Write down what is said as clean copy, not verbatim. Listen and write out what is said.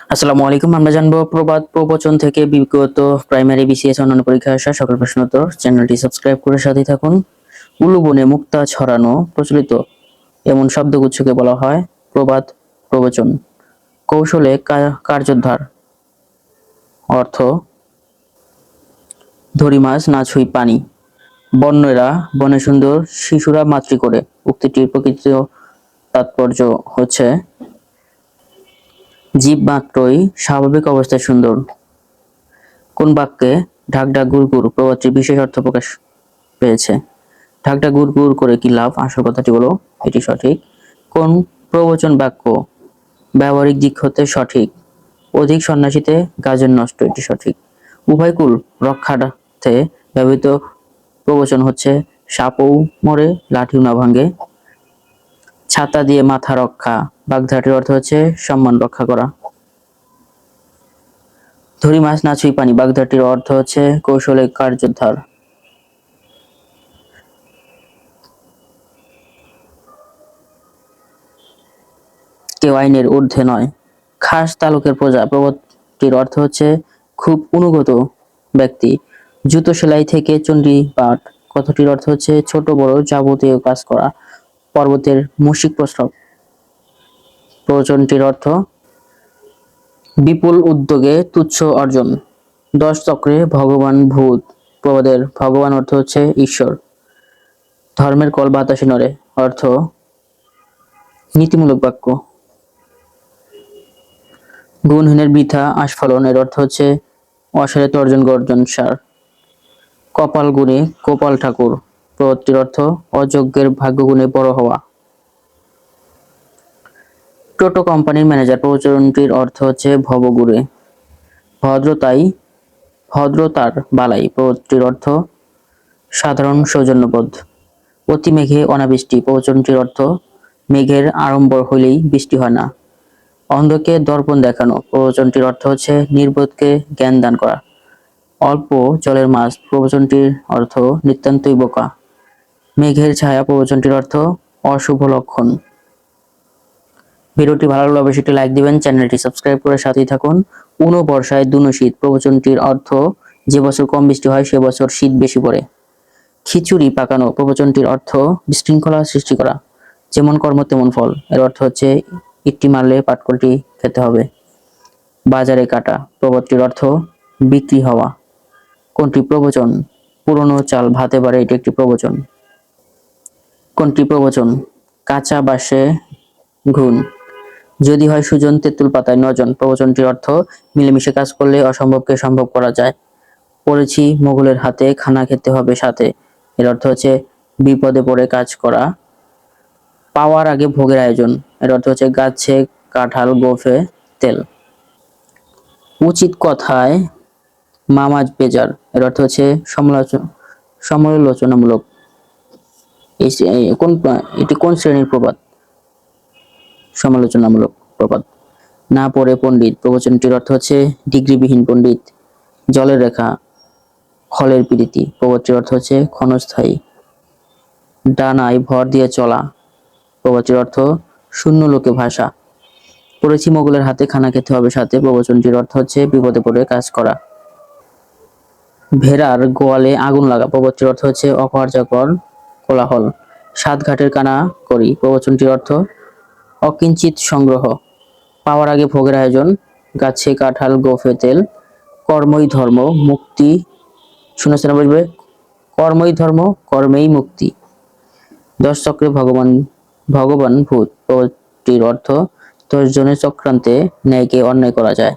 আসসালামু আলাইকুম। আমরা জানবো প্রবাদ প্রবচন থেকে বিগত প্রাইমারি বিসিএস অন্যান্য পরীক্ষায় আসা সকল প্রশ্ন উত্তর। চ্যানেলটি সাবস্ক্রাইব করে সাথে থাকুন। উলু বনে মুক্তা ছড়ানো প্রচলিত এমন শব্দগুচ্ছকে বলা হয় প্রবাদ প্রবচন। কৌশলে কার্যোদ্ধার। অর্থ: ধরি মাছ না ছুঁই পানি, বন্যেরা বনে সুন্দর, শিশুরা মাতৃ করে। উক্তিটির প্রকৃত তাৎপর্য হচ্ছে জীব মাত্রই স্বাভাবিক অবস্থায় সুন্দর। কোন বাক্যে ঢাক ঢাক গুড় গুড় প্রবাদটির বিশেষ অর্থ প্রকাশ পেয়েছে? ঢাক ঢাক গুড় গুড় করে কি লাভ, আসল কথাটি হলো এটি সঠিক। কোন প্রবচন বাক্য ব্যবহারিক দিক হতে সঠিক? অধিক সন্ন্যাসীতে গাজন নষ্ট, এটি সঠিক। উভয়কুল রক্ষার্থে ব্যবহৃত প্রবচন হচ্ছে সাপও মরে লাঠিও না ভাঙে। ছাতা দিয়ে মাথা রক্ষা, বাগধাটির অর্থ হচ্ছে সম্মান রক্ষা করা। ধরি মাছ না ছুঁই পানি, বাগধাটির অর্থ হচ্ছে কৌশলে কার্যোদ্ধার। কেউ আইনের ঊর্ধ্বে নয়। খাস তালুকের প্রজা, প্রবাদটির অর্থ হচ্ছে খুব অনুগত ব্যক্তি। জুতো সেলাই থেকে চণ্ডী পাঠ, কথাটির অর্থ হচ্ছে ছোট বড় যাবতীয় কাজ করা। পর্বতের মুশিক প্রস্রব, প্রবচনটির অর্থ বিপুল উদ্যোগে তুচ্ছ অর্জন। 10 চক্রে ভগবান ভূত, প্রবাদের ভগবান অর্থ হচ্ছে ঈশ্বর। ধর্মের কল বাতাসে নড়ে, অর্থ নীতিমূলক বাক্য। গুণহীনের বৃথা আস্ফালন, এর অর্থ হচ্ছে অসারে তর্জন গর্জন সার। কপাল গুণে গোপাল ঠাকুর, প্রবাদটির অর্থ অযোগ্যের ভাগ্য গুণে বড় হওয়া। টোটো কোম্পানির ম্যানেজার, প্রবচনটির অর্থ হচ্ছে ভবঘুরে। ভদ্রতার বালাই, প্রবাদটির অর্থ সাধারণ সৌজন্যবোধ। অতি মেঘে অনাবৃষ্টি, প্রবচনটির অর্থ মেঘের আড়ম্বর হইলেই বৃষ্টি হয় না। অন্ধকে দর্পণ দেখানো, প্রবচনটির অর্থ হচ্ছে নির্বোধকে জ্ঞান দান করা। অল্প জলের মাছ, প্রবচনটির অর্থ নিতান্তই বোকা। মেঘের ছায়া, প্রবচনটির অর্থ অশুভ লক্ষণ। ভিডিওটি ভালো লাগলে অবশ্যই লাইক দিবেন, চ্যানেলটি সাবস্ক্রাইব করে সাথেই থাকুন। উনো বর্ষায় দুনো শীত, প্রবচনটির অর্থ যে বছর কম বৃষ্টি হয় সে বছর শীত বেশি পড়ে। খিচুড়ি পাকানো, প্রবচনটির অর্থ বিশৃঙ্খলা সৃষ্টি করা। যেমন কর্ম তেমন ফল, এর অর্থ হচ্ছে ইট্টি মারলে পাটকলটি খেতে হবে। বাজারে কাটা, প্রবাদটির অর্থ বিক্রি হওয়া। কোনটি প্রবচন? পুরনো চাল ভাতে বাড়ে, এটি একটি প্রবচন। কোনটি প্রবচন? কাঁচা বাঁশে ঘুণ, যদি হয় সুজন তেঁতুল পাতায় নজন, প্রবচনটির অর্থ মিলেমিশে কাজ করলে অসম্ভবকে সম্ভব করা যায়। পড়েছি মোগলের হাতে, খানা খেতে হবে সাথে, এর অর্থ হচ্ছে বিপদে পড়ে কাজ করা। পাওয়ার আগে ভোগের আয়োজন, এর অর্থ হচ্ছে গাছে কাঁঠাল গোফে তেল। উচিত কথায় মামাজ বেজার, এর অর্থ হচ্ছে সমালোচনামূলক। এটি কোন শ্রেণীর প্রবাদ? সমালোচনামূলক প্রবাদ। না পড়ে পণ্ডিত, প্রবচনটির অর্থ হচ্ছে ডিগ্রিবিহীন পণ্ডিত। জলের রেখা খলের প্রীতি, প্রবাদটির অর্থ হচ্ছে ক্ষণস্থায়ী। ডানায় ভর দিয়ে চলা, প্রবাদটির অর্থ শূন্য লোকে ভাষা। পড়েছি মোগলের হাতে, খানা খেতে হবে সাথে, প্রবচনটির অর্থ হচ্ছে বিপদে পড়ে কাজ করা। ভেড়ার গোয়ালে আগুন লাগা, প্রবাদটির অর্থ হচ্ছে অকার্যকর কোলাহল। সাত ঘাটের কানা করি, প্রবচনটির অর্থ অকিঞ্চিত সংগ্রহ। পাওয়ার আগে ভোগের আয়োজন, গাছে কাঁঠাল গোফে তেল। কর্মই ধর্ম মুক্তি, শূন্যস্থানে বসবে কর্মই ধর্ম কর্মেই মুক্তি। 10 চক্রে ভগবান ভূত, প্রবাদটির অর্থ 10 জনের চক্রান্তে ন্যায়কে অন্যায় করা যায়।